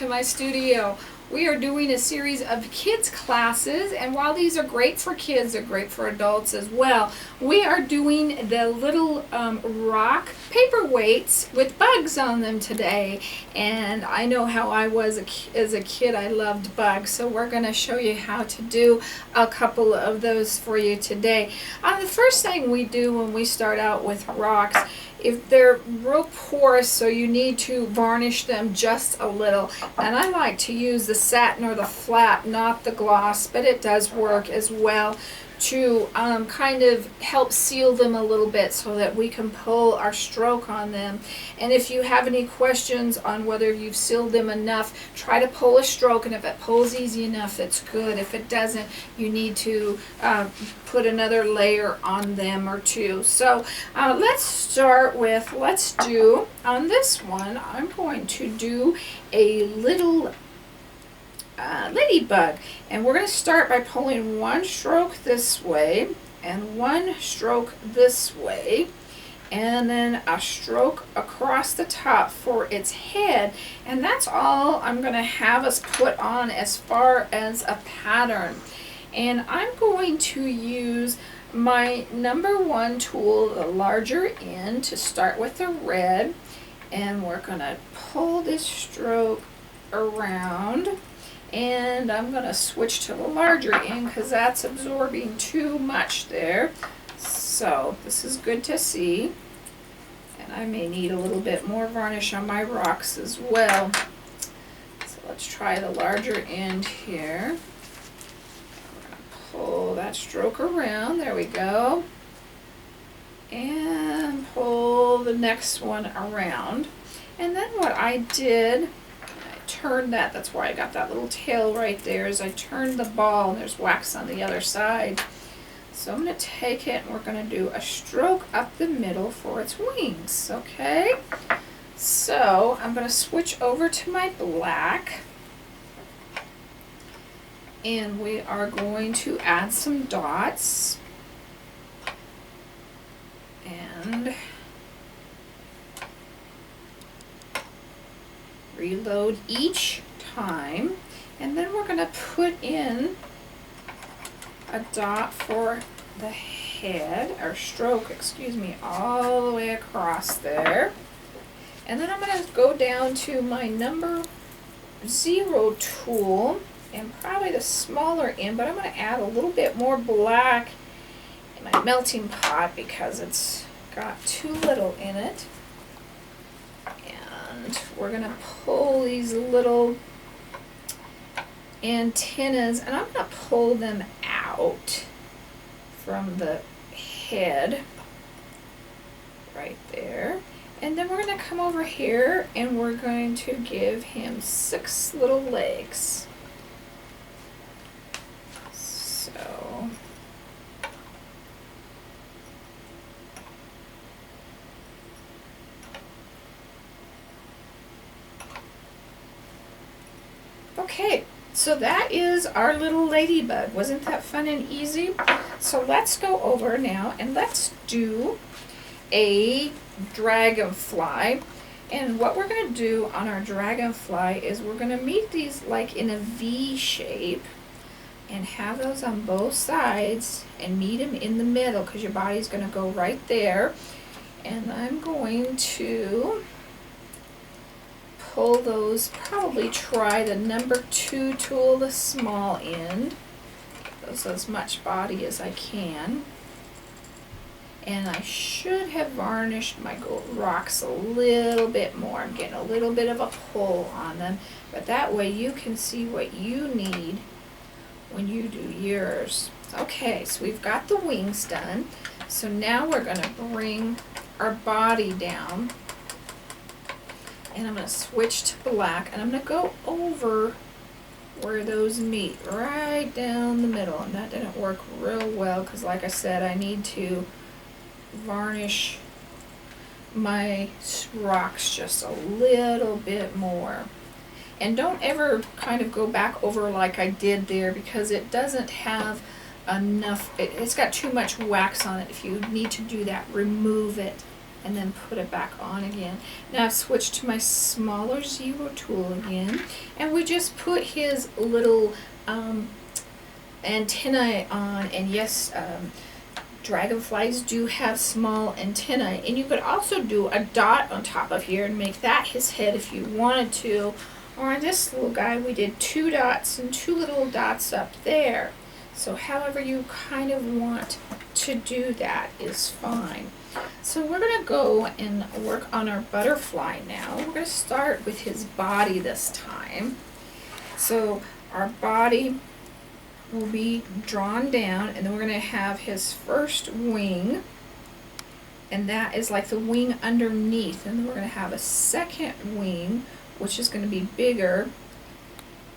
to my studio. We are doing a series of kids classes, and while these are great for kids, they're great for adults as well. We are doing the little rock paperweights with bugs on them today, and I know how I was as a kid. I loved bugs, so we're going to show you how to do a couple of those for you today. The first thing we do when we start out with rocks, if they're real porous, so you need to varnish them just a little. And I like to use the satin or the flat, not the gloss, but it does work as well to kind of help seal them a little bit so that we can pull our stroke on them. And if you have any questions on whether you've sealed them enough, try to pull a stroke, and if it pulls easy enough, it's good. If it doesn't, you need to put another layer on them or two. So let's start with, let's do, on this one, I'm going to do a little ladybug, and we're going to start by pulling one stroke this way and one stroke this way, and then a stroke across the top for its head, and that's all I'm going to have us put on as far as a pattern. And I'm going to use my number 1 tool, the larger end, to start with the red, and we're going to pull this stroke around. And I'm going to switch to the larger end because that's absorbing too much there. So this is good to see. And I may need a little bit more varnish on my rocks as well. So let's try the larger end here. We're going to pull that stroke around. There we go. And pull the next one around. And then what I did, turn that's why I got that little tail right there, is I turned the ball, and there's wax on the other side. So I'm going to take it, and we're going to do a stroke up the middle for its wings. Okay, so I'm going to switch over to my black, and we are going to add some dots, and reload each time, and then we're going to put in a dot for the head, or stroke, excuse me, all the way across there. And then I'm going to go down to my number 0 tool, and probably the smaller end, but I'm going to add a little bit more black in my melting pot because it's got too little in it. We're going to pull these little antennas, and I'm going to pull them out from the head right there. And then we're going to come over here, and we're going to give him 6 little legs. So okay, so that is our little ladybug. Wasn't that fun and easy? So let's go over now and let's do a dragonfly. And what we're going to do on our dragonfly is we're going to meet these like in a V shape and have those on both sides and meet them in the middle, because your body's going to go right there. And I'm going to pull those, probably try the number 2 tool, the small end, those as much body as I can. And I should have varnished my gold rocks a little bit more. I'm getting a little bit of a pull on them, but that way you can see what you need when you do yours. Okay, so we've got the wings done. So now we're going to bring our body down, and I'm going to switch to black, and I'm going to go over where those meet, right down the middle. And that didn't work real well because, like I said, I need to varnish my rocks just a little bit more. And don't ever kind of go back over like I did there, because it doesn't have enough, it's got too much wax on it. If you need to do that, remove it. and then put it back on again. Now I've switched to my smaller 0 tool again, and we just put his little antennae on, and yes, dragonflies do have small antennae, and you could also do a dot on top of here and make that his head if you wanted to. Or on this little guy, we did 2 dots and 2 little dots up there. So however you kind of want to do that is fine. So we're going to go and work on our butterfly now. We're going to start with his body this time. So our body will be drawn down, and then we're going to have his first wing, and that is like the wing underneath, and then we're going to have a second wing, which is going to be bigger,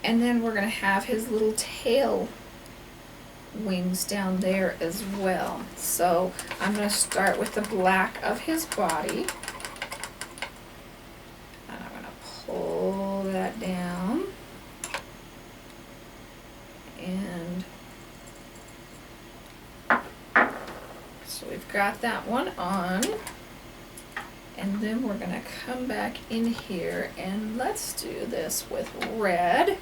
and then we're going to have his little tail wings down there as well. So I'm going to start with the black of his body, and I'm going to pull that down, and so we've got that one on, and then we're going to come back in here and let's do this with red. And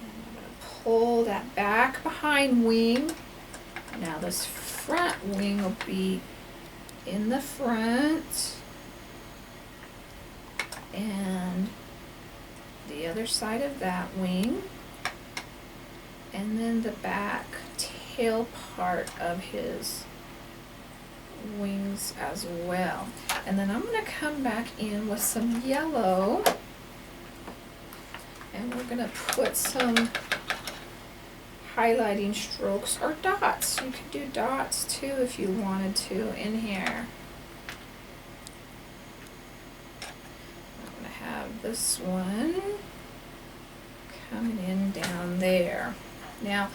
I'm going to pull that back behind wing. Now this front wing will be in the front, and the other side of that wing, and then the back tail part of his wings as well. And then I'm going to come back in with some yellow, and we're going to put some highlighting strokes or dots. You could do dots too if you wanted to in here. Have this one coming in down there. Now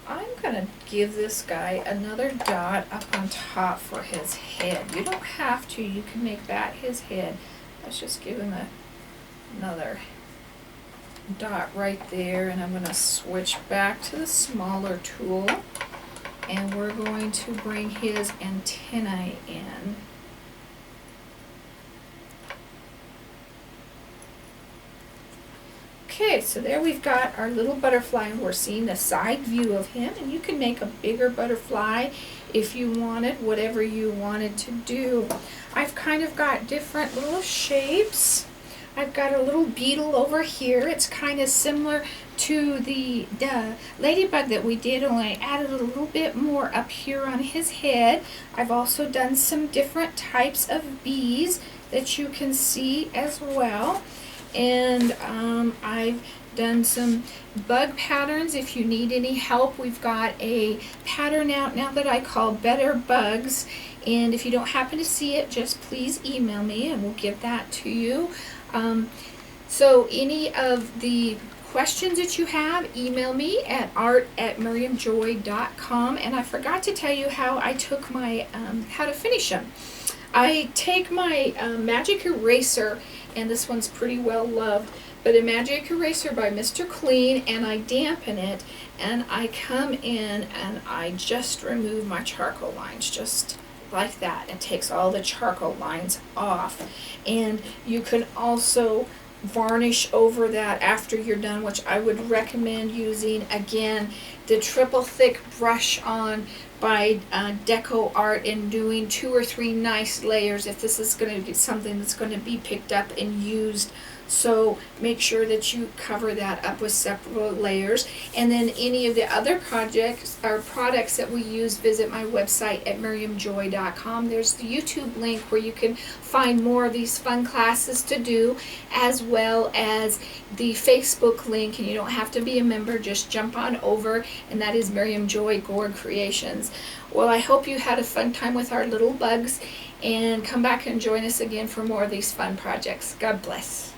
I'm going to give this guy another dot up on top for his head. You don't have to, you can make that his head. Let's just give him another dot right there, and I'm going to switch back to the smaller tool, and we're going to bring his antennae in. Okay, so there we've got our little butterfly, and we're seeing the side view of him, and you can make a bigger butterfly if you wanted, whatever you wanted to do. I've kind of got different little shapes. I've got a little beetle over here. It's kind of similar to the ladybug that we did, only I added a little bit more up here on his head. I've also done some different types of bees that you can see as well. And I've done some bug patterns. If you need any help, we've got a pattern out now that I call Better Bugs, and if you don't happen to see it, just please email me and we'll give that to you. So any of the questions that you have, email me at art@miriamjoy.com. And I forgot to tell you how I took my how to finish them. I take my magic eraser, and this one's pretty well loved, but a magic eraser by Mr. Clean, and I dampen it, and I come in and I just remove my charcoal lines just like that. It takes all the charcoal lines off. And you can also varnish over that after you're done, which I would recommend using, again, the triple thick brush on by Deco Art, and doing 2 or 3 nice layers if this is going to be something that's going to be picked up and used. So make sure that you cover that up with separate layers. And then any of the other projects or products that we use, visit my website at miriamjoy.com. There's the YouTube link where you can find more of these fun classes to do, as well as the Facebook link, and you don't have to be a member, just jump on over, and that is Miriam Joy Gourd Creations. Well, I hope you had a fun time with our little bugs, and come back and join us again for more of these fun projects. God bless.